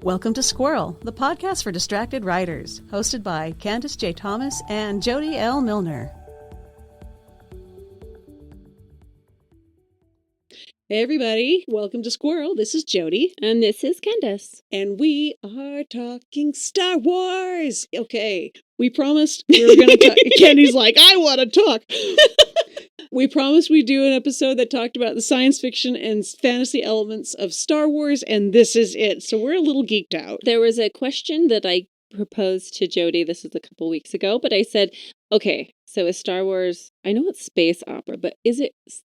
Welcome to Squirrel, the podcast for distracted writers, hosted by Candace J. Thomas and Jody L. Milner. Hey everybody, welcome to Squirrel. This is Jody. And this is Candace. And we are talking Star Wars. Okay, we promised we were going to talk. Candy's like, I want to talk. We promised we'd do an episode that talked about the science fiction and fantasy elements of Star Wars, and this is it. So we're a little geeked out. There was a question that I proposed to Jody, this was a couple weeks ago, but I said, okay, so is Star Wars, I know it's space opera, but is it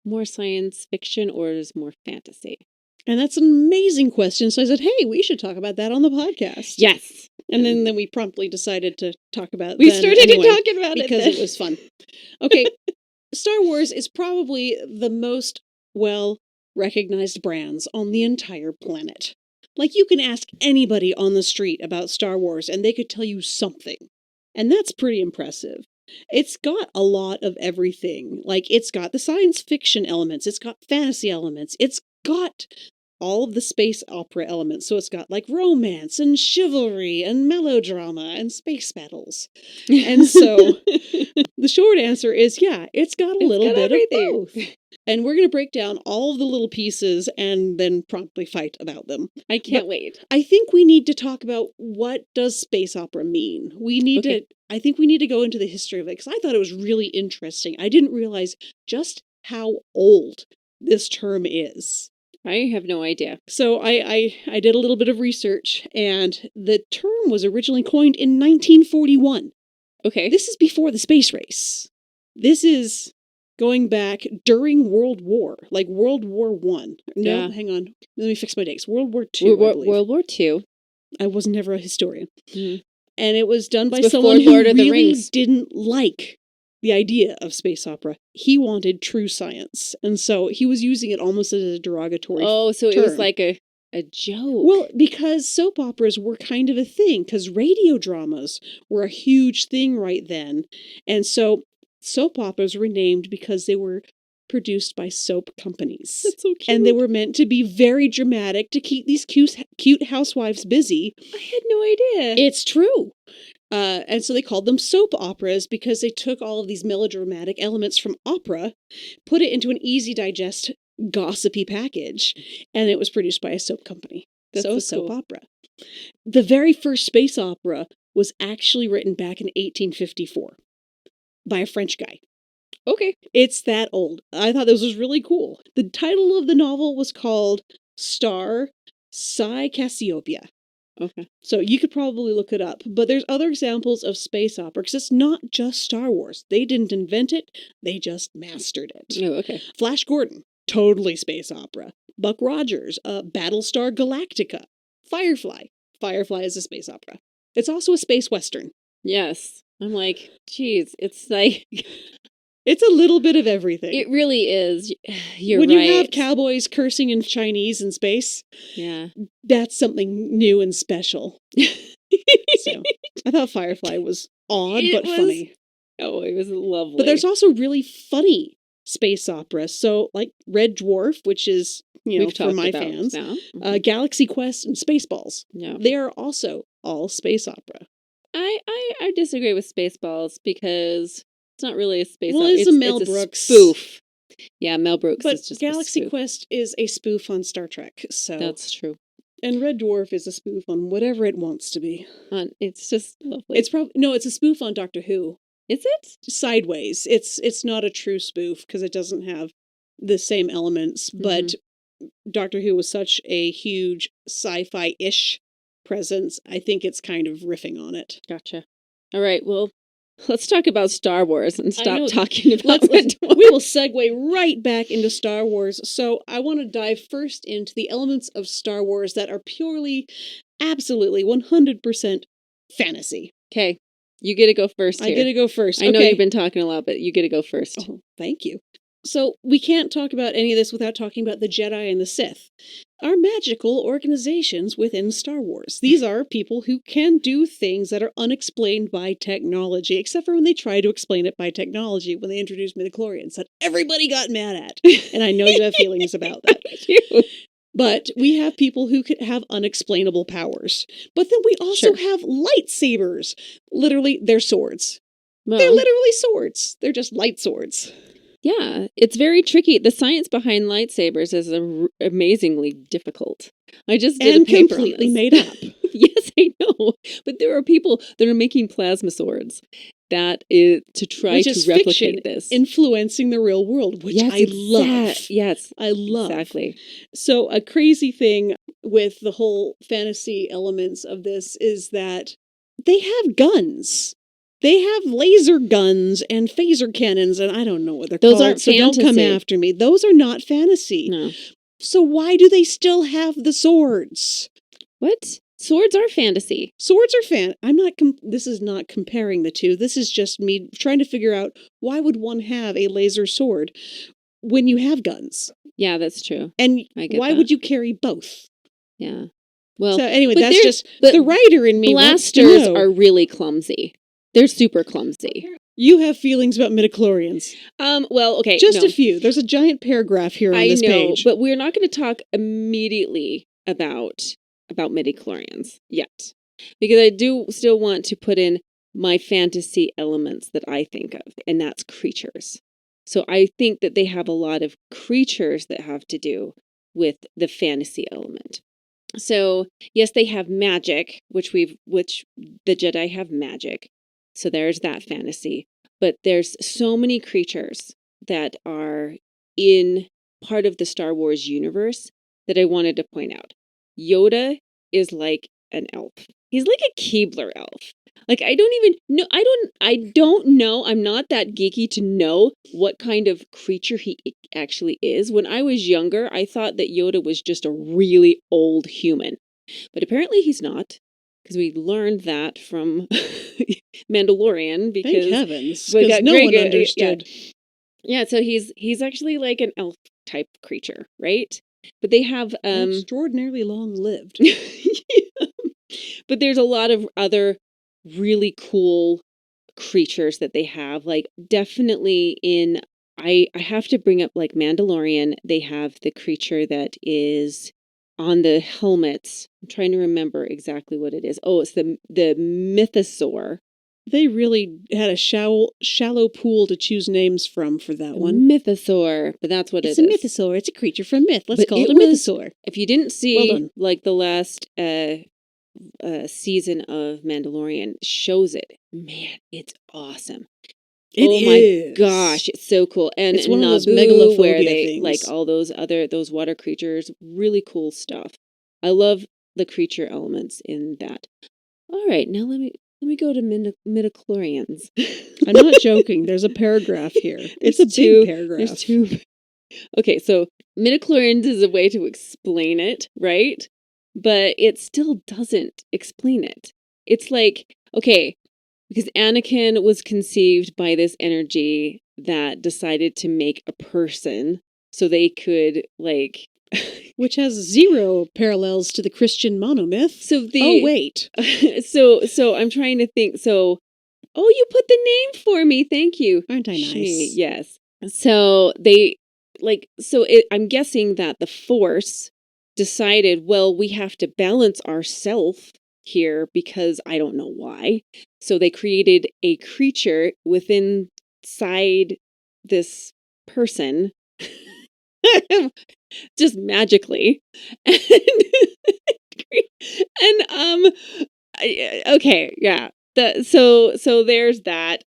more science fiction or is it more fantasy? And that's an amazing question. So I said, hey, we should talk about that on the podcast. Yes. And then we promptly decided to talk about it. We started talking about it because it was fun. Okay. Star Wars is probably the most well-recognized brands on the entire planet. Like, you can ask anybody on the street about Star Wars, and they could tell you something. And that's pretty impressive. It's got a lot of everything. Like, it's got the science fiction elements. It's got fantasy elements. It's got all of the space opera elements. So it's got, like, romance and chivalry and melodrama and space battles. And so the short answer is, yeah, it's got a little bit of both. And we're going to break down all of the little pieces and then promptly fight about them. I can't wait. I think we need to talk about what does space opera mean. I think we need to go into the history of it, because I thought it was really interesting. I didn't realize just how old this term is. I have no idea. So I did a little bit of research, and the term was originally coined in 1941. Okay. This is before the space race. This is going back during World War, like World War I. No, hang on. Let me fix my dates. World War II, I believe. World War II. I was never a historian. Mm-hmm. And it was done by someone who really didn't like the idea of space opera. He wanted true science. And so he was using it almost as a derogatory Oh, so term. It was like a joke. Well, because soap operas were kind of a thing, because radio dramas were a huge thing right then. And so soap operas were named because they were produced by soap companies. That's so cute. And they were meant to be very dramatic to keep these cute housewives busy. I had no idea. It's true. And so they called them soap operas because they took all of these melodramatic elements from opera, put it into an easy digest, gossipy package, and it was produced by a soap company. That's so so soap cool. opera. The very first space opera was actually written back in 1854 by a French guy. Okay. It's that old. I thought this was really cool. The title of the novel was called Star Cassiopeia. Okay. So you could probably look it up. But there's other examples of space opera, because it's not just Star Wars. They didn't invent it. They just mastered it. Oh, okay. Flash Gordon, totally space opera. Buck Rogers, Battlestar Galactica. Firefly. Firefly is a space opera. It's also a space western. Yes. I'm like, geez, it's like... It's a little bit of everything. It really is. You're when right. When you have cowboys cursing in Chinese in space, that's something new and special. So, I thought Firefly was odd but funny. Oh, it was lovely. But there's also really funny space operas. So, like Red Dwarf, which is, for my fans, Galaxy Quest and Spaceballs. Yeah. They are also all space opera. I disagree with Spaceballs because it's not really a space opera. Well, it's a Mel Brooks spoof. Yeah, Mel Brooks is just Galaxy a spoof. Quest is a spoof on Star Trek. So that's true. And Red Dwarf is a spoof on whatever it wants to be. It's just lovely. It's a spoof on Doctor Who. Is it? Sideways. It's not a true spoof because it doesn't have the same elements, but Doctor Who was such a huge sci-fi-ish presence. I think it's kind of riffing on it. Gotcha. All right, well, let's talk about Star Wars and stop talking about We will segue right back into Star Wars. So I want to dive first into the elements of Star Wars that are purely, absolutely, 100% fantasy. Okay, you get to go first here. I get to go first. I know you've been talking a lot, but you get to go first. Oh, thank you. So we can't talk about any of this without talking about the Jedi and the Sith. Are magical organizations within Star Wars. These are people who can do things that are unexplained by technology, except for when they try to explain it by technology, when they introduced midichlorians that everybody got mad at. And I know you have feelings about that. But we have people who could have unexplainable powers. But then we also have lightsabers. Literally, they're swords. They're Well, literally swords. They're just light swords. yeah, it's very tricky. The science behind lightsabers is amazingly difficult. I just did And a paper completely on this. made up. Yes, I know. But there are people that are making plasma swords that is to try Which to is replicate fiction this. influencing the real world, which I love. Yes, I love. exactly. So a crazy thing with the whole fantasy elements of this is that they have guns. They have laser guns and phaser cannons, and I don't know what they're Those called, aren't so don't come fantasy. after me. Those are not fantasy. No. So why do they still have the swords? What? Swords are fantasy. Swords are I'm not, this is not comparing the two. This is just me trying to figure out why would one have a laser sword when you have guns? Yeah, that's true. And I get why that. would you carry both? Yeah. Well, So anyway, but that's just but the writer in me wants to blasters know. are really clumsy. They're super clumsy. You have feelings about midichlorians. Well, okay. Just no. a few. There's a giant paragraph here on this page. But we're not going to talk immediately about midichlorians yet. Because I do still want to put in my fantasy elements that I think of, and that's creatures. So I think that they have a lot of creatures that have to do with the fantasy element. So, yes, they have magic, which the Jedi have magic. So there's that fantasy. But there's so many creatures that are in part of the Star Wars universe that I wanted to point out. Yoda is like an elf. He's like a Keebler elf. Like, I don't even know. I don't know. I'm not that geeky to know what kind of creature he actually is. When I was younger, I thought that Yoda was just a really old human. But apparently he's not. Because we learned that from Mandalorian. Because thank heavens, because no one understood. Yeah, so he's actually like an elf type creature, right? But they have extraordinarily long lived. Yeah. But there's a lot of other really cool creatures that they have. Like, definitely in I have to bring up, like, Mandalorian. They have the creature that is on the helmets. I'm trying to remember exactly what it is. Oh, it's the mythosaur. They really had a shallow pool to choose names from for that one. Mythosaur, but that's what it's it is. It's a mythosaur. It's a creature from myth. Let's call it a mythosaur. If you didn't see, well done. like, the last season of Mandalorian shows it. Man, it's awesome. My gosh, it's so cool. And it's one Naboo, of those megalophobia where they things. like all those water creatures, really cool stuff. I love the creature elements in that. All right, now let me go to midichlorians. I'm not joking. There's a paragraph here. It's a big paragraph. There's two. Okay, so midichlorians is a way to explain it, right? But it still doesn't explain it. It's like, okay, because Anakin was conceived by this energy that decided to make a person so they could, like... Which has zero parallels to the Christian monomyth. Oh, wait. So I'm trying to think. So, you put the name for me. Thank you. Aren't I nice? Yes. So I'm guessing that the Force decided, well, we have to balance ourselves here because I don't know why. So they created a creature inside this person just magically. Okay, yeah. So there's that.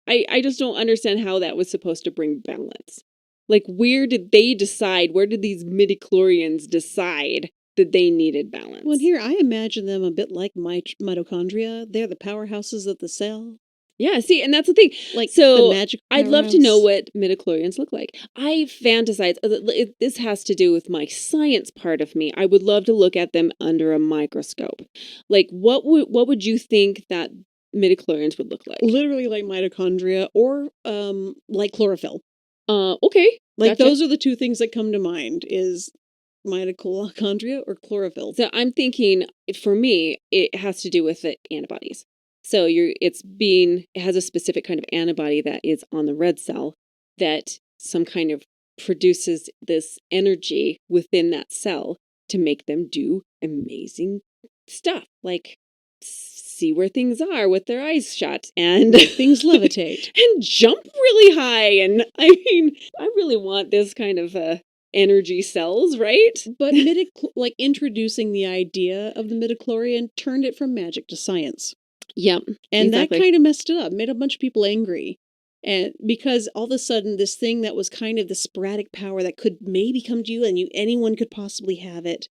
I just don't understand how that was supposed to bring balance. Like, where did they decide? Where did these midichlorians decide that they needed balance? Well, here, I imagine them a bit like mitochondria. They're the powerhouses of the cell. Yeah, see, and that's the thing. Like, so the magic I'd love to know what midichlorians look like. I fantasize. This has to do with my science part of me. I would love to look at them under a microscope. Like, what would you think that midichlorians would look like? Literally like mitochondria or like chlorophyll. Okay. Like, gotcha. Those are the two things that come to mind is mitochondria or chlorophyll. So I'm thinking, for me, it has to do with the antibodies. So it has a specific kind of antibody that is on the red cell that some kind of produces this energy within that cell to make them do amazing stuff, like see where things are with their eyes shut and Things levitate. and jump really high. And I mean, I really want this kind of energy cells, right? But like introducing the idea of the midichlorian turned it from magic to science. Yep. And exactly. that kind of messed it up, made a bunch of people angry. And because all of a sudden this thing that was kind of the sporadic power that could maybe come to you and anyone could possibly have it,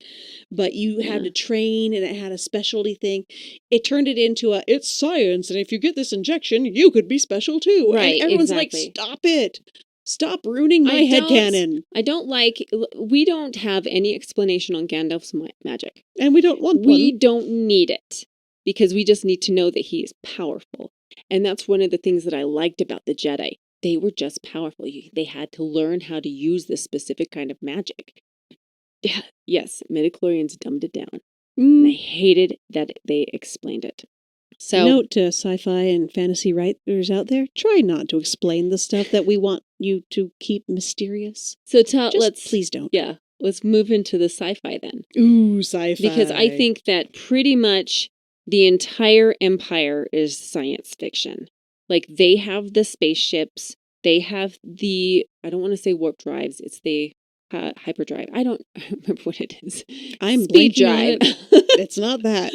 but you had to train and it had a specialty thing, it turned it into it's science, and if you get this injection, you could be special too. Right, And everyone's exactly. like, stop it. Stop ruining my headcanon. I don't like, we don't have any explanation on Gandalf's magic. And we don't want We one. don't need it, because we just need to know that he is powerful. And that's one of the things that I liked about the Jedi. They were just powerful. They had to learn how to use this specific kind of magic. Yeah, yes, midichlorians dumbed it down. And I hated that they explained it. So, note to sci-fi and fantasy writers out there, try not to explain the stuff that we want you to keep mysterious. So please don't. Yeah, let's move into the sci-fi then. Ooh, sci-fi. Because I think that pretty much the entire empire is science fiction. Like, they have the spaceships, they have the, I don't want to say warp drives, it's the hyperdrive. I don't remember what it is. I'm Speed blanking drive. It's not that.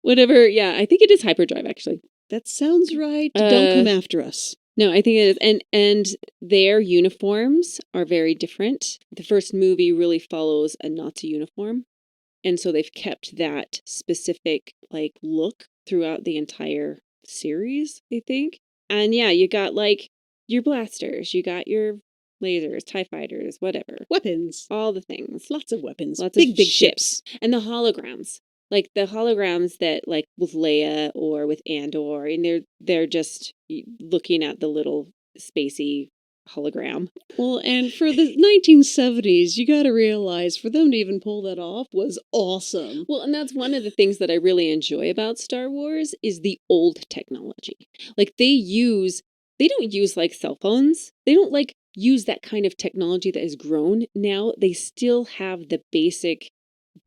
Whatever, yeah, I think it is hyperdrive, actually. That sounds right. Don't come after us. No, I think it is. And their uniforms are very different. The first movie really follows a Nazi uniform. And so they've kept that specific like look throughout the entire series, I think. And yeah, you got like your blasters, you got your lasers, TIE fighters, whatever. Weapons. All the things. Lots of weapons. Lots big, of big ships. And the holograms. Like the holograms that like with Leia or with Andor, and they're just looking at the little spacey hologram. Well, and for the 1970s, you got to realize for them to even pull that off was awesome. Well, and that's one of the things that I really enjoy about Star Wars is the old technology. Like they don't use like cell phones. They don't like use that kind of technology that has grown now. They still have the basic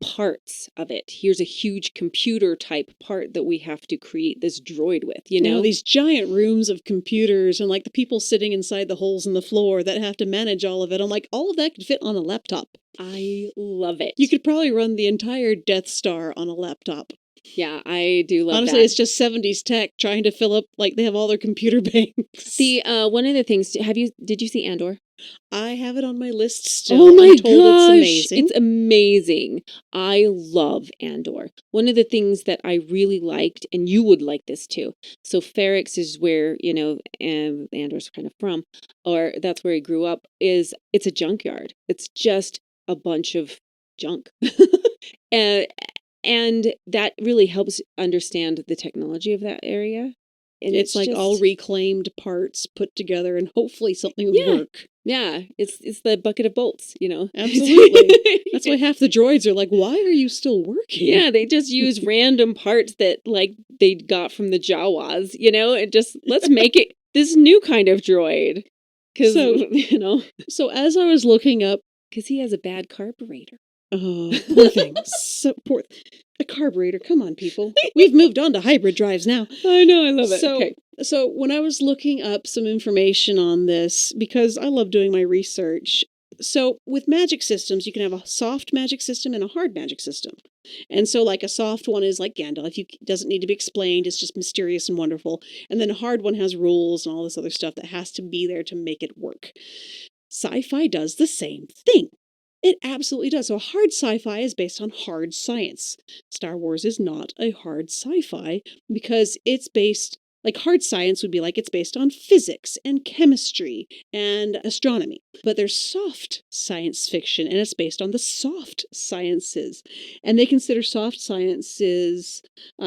parts of it. Here's a huge computer type part that we have to create this droid with, you know? These giant rooms of computers and like the people sitting inside the holes in the floor that have to manage all of it. I'm like, all of that could fit on a laptop. I love it. You could probably run the entire Death Star on a laptop. Yeah, I do love Honestly, that. it's just 70s tech trying to fill up, like they have all their computer banks. The one of the things, did you see Andor? I have it on my list still. Oh my I'm told gosh, it's amazing. it's amazing. I love Andor. One of the things that I really liked, and you would like this too. So Ferrix is where, Andor's kind of from, or that's where he grew up, it's a junkyard. It's just a bunch of junk. And that really helps understand the technology of that area. And it's like just all reclaimed parts put together and hopefully something would work. Yeah, it's the bucket of bolts, Absolutely. That's why half the droids are like, why are you still working? Yeah, they just use random parts that like they got from the Jawas, and just let's make it this new kind of droid. So as I was looking up, because he has a bad carburetor. Oh, poor thing. So poor. A carburetor. Come on, people. We've moved on to hybrid drives now. I know. I love it. So when I was looking up some information on this, because I love doing my research, so with magic systems, you can have a soft magic system and a hard magic system. And so like a soft one is like Gandalf. Doesn't need to be explained. It's just mysterious and wonderful. And then a hard one has rules and all this other stuff that has to be there to make it work. Sci-fi does the same thing. It absolutely does. So hard sci-fi is based on hard science. Star Wars is not a hard sci-fi because it's based, like hard science would be like it's based on physics and chemistry and astronomy. But there's soft science fiction and it's based on the soft sciences. And they consider soft sciences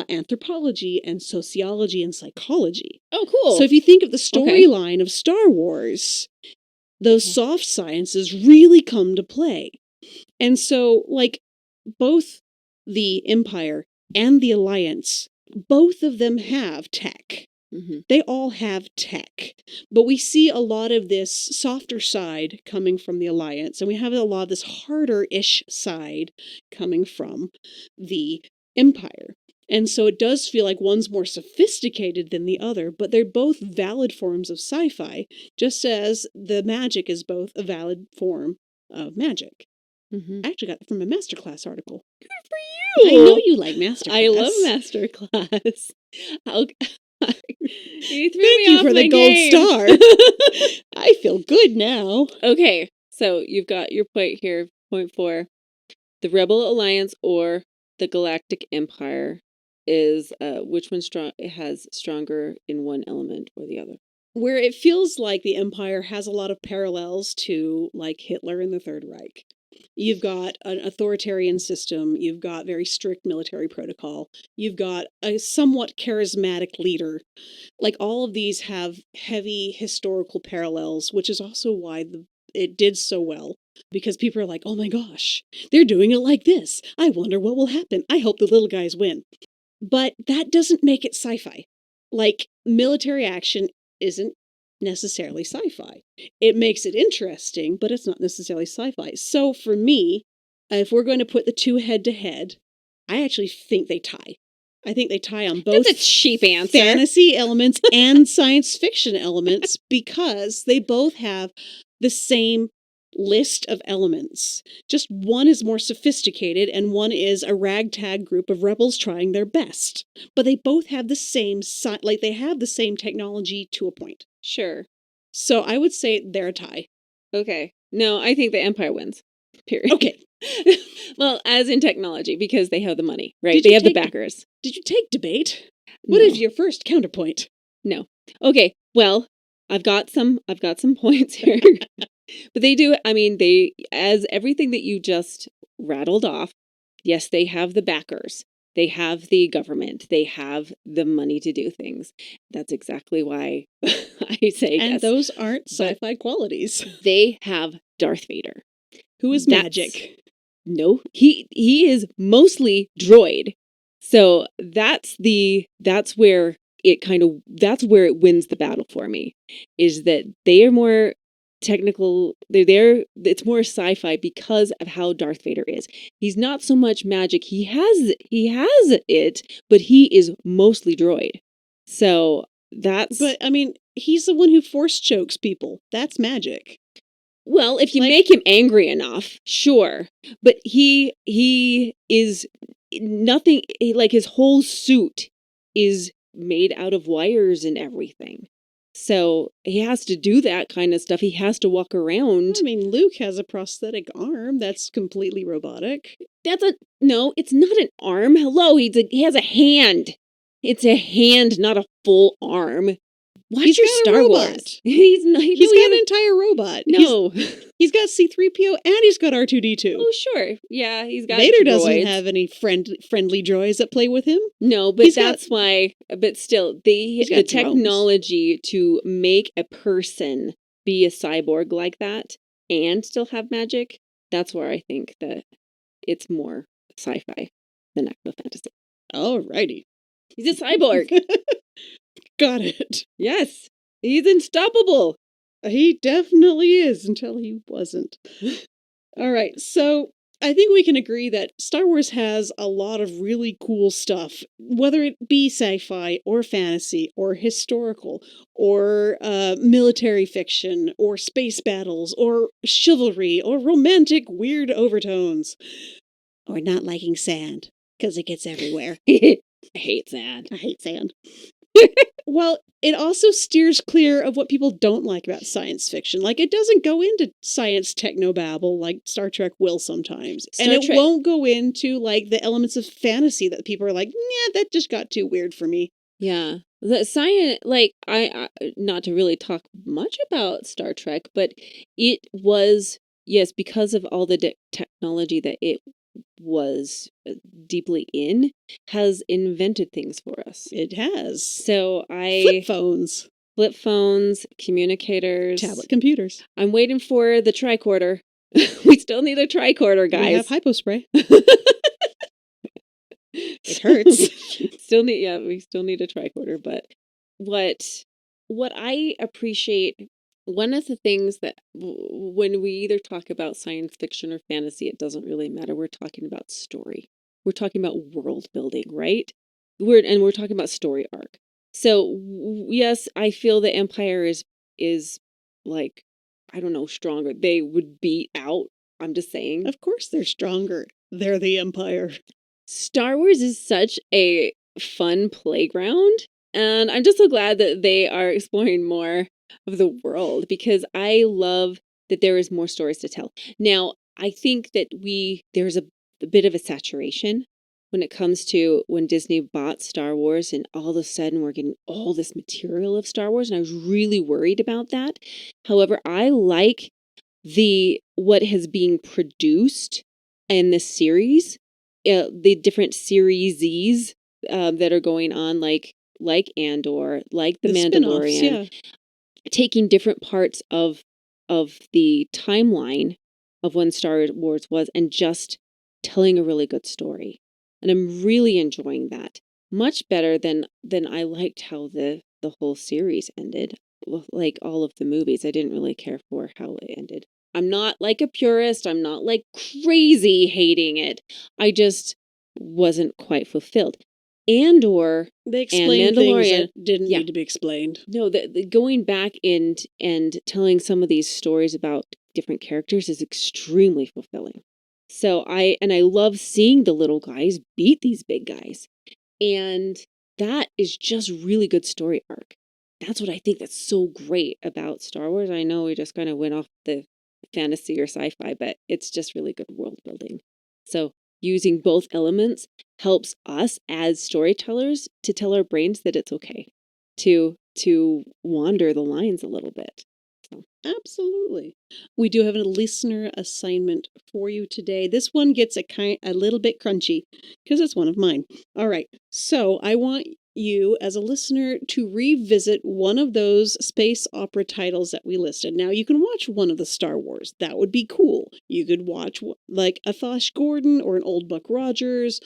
anthropology and sociology and psychology. Oh, cool. So if you think of the storyline of Star Wars, those soft sciences really come to play. And so, like, both the Empire and the Alliance, both of them have tech. They all have tech, but we see a lot of this softer side coming from the Alliance, and we have a lot of this harder-ish side coming from the Empire. And so it does feel like one's more sophisticated than the other, but they're both valid forms of sci-fi, just as the magic is both a valid form of magic. I actually got it from a masterclass article. Good for you! I know you like masterclass. I love masterclass. You threw Thank me you off for my the gold game. star. I feel good now. Okay, so you've got your point here. Point 4. The Rebel Alliance or the Galactic Empire is which one has stronger in one element or the other? Where it feels like the Empire has a lot of parallels to like Hitler and the Third Reich. You've got an authoritarian system. You've got very strict military protocol. You've got a somewhat charismatic leader. Like all of these have heavy historical parallels, which is also why it did so well. Because people are like, oh my gosh, they're doing it like this. I wonder what will happen. I hope the little guys win. But that doesn't make it sci-fi. Like military action isn't necessarily sci-fi. It makes it interesting, but it's not necessarily sci-fi. So for me, if we're going to put the two head to head, I actually think they tie. I think they tie on both. That's a cheap answer. Fantasy elements and science fiction elements because they both have the same list of elements. Just one is more sophisticated and one is a ragtag group of rebels trying their best. But they both have the same they have the same technology to a point. Sure. So I would say they're a tie. Okay. No, I think the Empire wins. Period. Okay. Well, as in technology, because they have the money, right? They have the backers. Did you take debate? What No. is your first counterpoint? No. Okay. Well, I've got some points here. But they do, I mean, as everything that you just rattled off, yes, they have the backers. They have the government. They have the money to do things. That's exactly why I say and yes. those aren't sci-fi qualities. They have Darth Vader. Who is magic. No, he is mostly droid. So that's where it wins the battle for me, is that they are more technical. It's more sci-fi because of how Darth Vader is. He's not so much magic. He has it, but he is mostly droid. So that's... But, I mean, he's the one who force chokes people. That's magic. Well, if you make him angry enough, sure. But he is nothing, like his whole suit is made out of wires and everything. So he has to do that kind of stuff. He has to walk around. I mean, Luke has a prosthetic arm that's completely robotic. No, it's not an arm. Hello, he has a hand. It's a hand, not a full arm. Watch your Star Wars. He's got an entire robot. No. He's got C-3PO and he's got R2-D2. Oh, sure. Yeah, he's got Vader droids. doesn't have any friendly droids that play with him. No, but but still, the technology to make a person be a cyborg like that and still have magic, that's where I think that it's more sci-fi than actual fantasy. Alrighty. He's a cyborg. Got it. Yes. He's unstoppable. He definitely is until he wasn't. All right. So I think we can agree that Star Wars has a lot of really cool stuff, whether it be sci-fi or fantasy or historical or military fiction or space battles or chivalry or romantic weird overtones or not liking sand because it gets everywhere. I hate sand. I hate sand. Well, it also steers clear of what people don't like about science fiction. Like, it doesn't go into science technobabble like Star Trek will sometimes. It won't go into, like, the elements of fantasy that people are like, nah, that just got too weird for me. Yeah. The science, like, I not to really talk much about Star Trek, but it was, yes, because of all the technology that it was deeply in, has invented things for us. It has. So flip phones, communicators, tablet computers. I'm waiting for the tricorder. We still need a tricorder, guys. We have hypospray. It hurts. We still need a tricorder, but what I appreciate, one of the things that when we either talk about science fiction or fantasy, it doesn't really matter. We're talking about story. We're talking about world building, right? We're talking about story arc. So yes, I feel the Empire is like, I don't know, stronger. They would beat out. I'm just saying. Of course they're stronger. They're the Empire. Star Wars is such a fun playground, and I'm just so glad that they are exploring more of the world, because I love that there is more stories to tell. Now, I think that there's a bit of a saturation when it comes to when Disney bought Star Wars, and all of a sudden we're getting all this material of Star Wars, and I was really worried about that. However, I like what has being produced in this series, the different series that are going on, like Andor, like the Mandalorian, yeah. taking different parts of the timeline of when Star Wars was, and just telling a really good story. And I'm really enjoying that. Much better than I liked how the whole series ended. Like all of the movies, I didn't really care for how it ended. I'm not like a purist. I'm not like crazy hating it. I just wasn't quite fulfilled. Andor They explained and things Mandalorian that didn't need to be explained. No, the going back and telling some of these stories about different characters is extremely fulfilling. So I love seeing the little guys beat these big guys. And that is just really good story arc. That's what I think that's so great about Star Wars. I know we just kind of went off the fantasy or sci-fi, but it's just really good world building. So using both elements helps us as storytellers to tell our brains that it's okay to wander the lines a little bit. So. Absolutely. We do have a listener assignment for you today. This one gets a little bit crunchy because it's one of mine. All right. So I want you as a listener to revisit one of those space opera titles that we listed. Now you can watch one of the Star Wars. That would be cool. You could watch like a Thosh Gordon or an old Buck Rogers,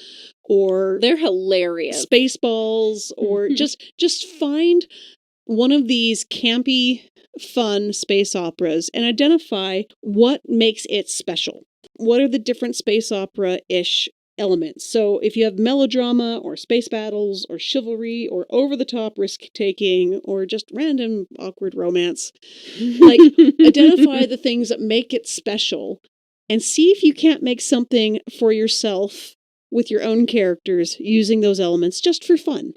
or they're hilarious. Spaceballs, or just find one of these campy, fun space operas and identify what makes it special. What are the different space opera-ish elements? So if you have melodrama or space battles or chivalry or over-the-top risk-taking or just random awkward romance, like identify the things that make it special and see if you can't make something for yourself with your own characters using those elements just for fun.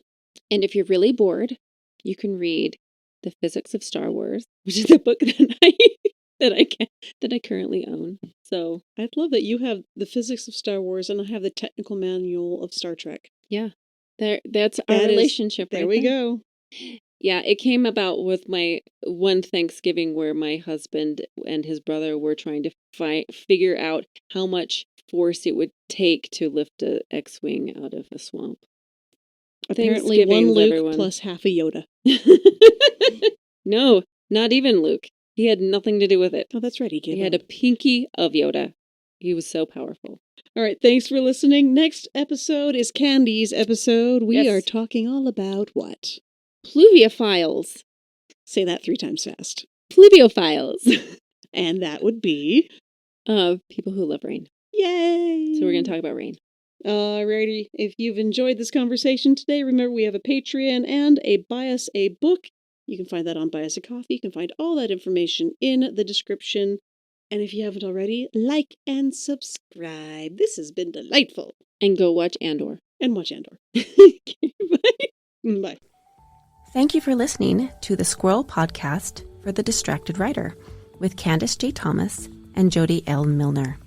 And if you're really bored, you can read The Physics of Star Wars, which is a book that I currently own. So I love that you have The Physics of Star Wars and I have the Technical Manual of Star Trek. Yeah, that's our relationship. There we go. Yeah, it came about with my one Thanksgiving where my husband and his brother were trying to figure out how much force it would take to lift a X-Wing out of a swamp. Apparently one Luke plus half a Yoda. No, not even Luke. He had nothing to do with it. Oh, that's right. He had a pinky of Yoda. He was so powerful. All right. Thanks for listening. Next episode is Candy's episode. We are talking all about what? Pluviophile. Say that 3 times fast. Pluviophile. And that would be? People who love rain. Yay! So we're going to talk about rain. Alrighty. If you've enjoyed this conversation today, remember we have a Patreon and a Buy Us a Book. You can find that on Buy Us a Coffee. You can find all that information in the description. And if you haven't already, like and subscribe. This has been delightful. And go watch Andor. And watch Andor. Bye. Bye. Thank you for listening to the Squirrel Podcast for the Distracted Writer with Candace J. Thomas and Jody L. Milner.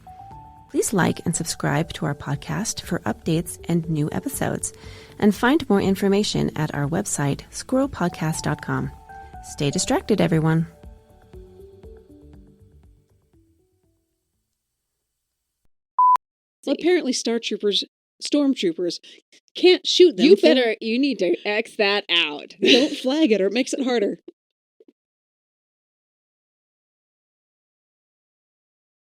Please like and subscribe to our podcast for updates and new episodes, and find more information at our website, squirrelpodcast.com. Stay distracted, everyone. Well, apparently stormtroopers can't shoot them. You need to X that out. Don't flag it or it makes it harder.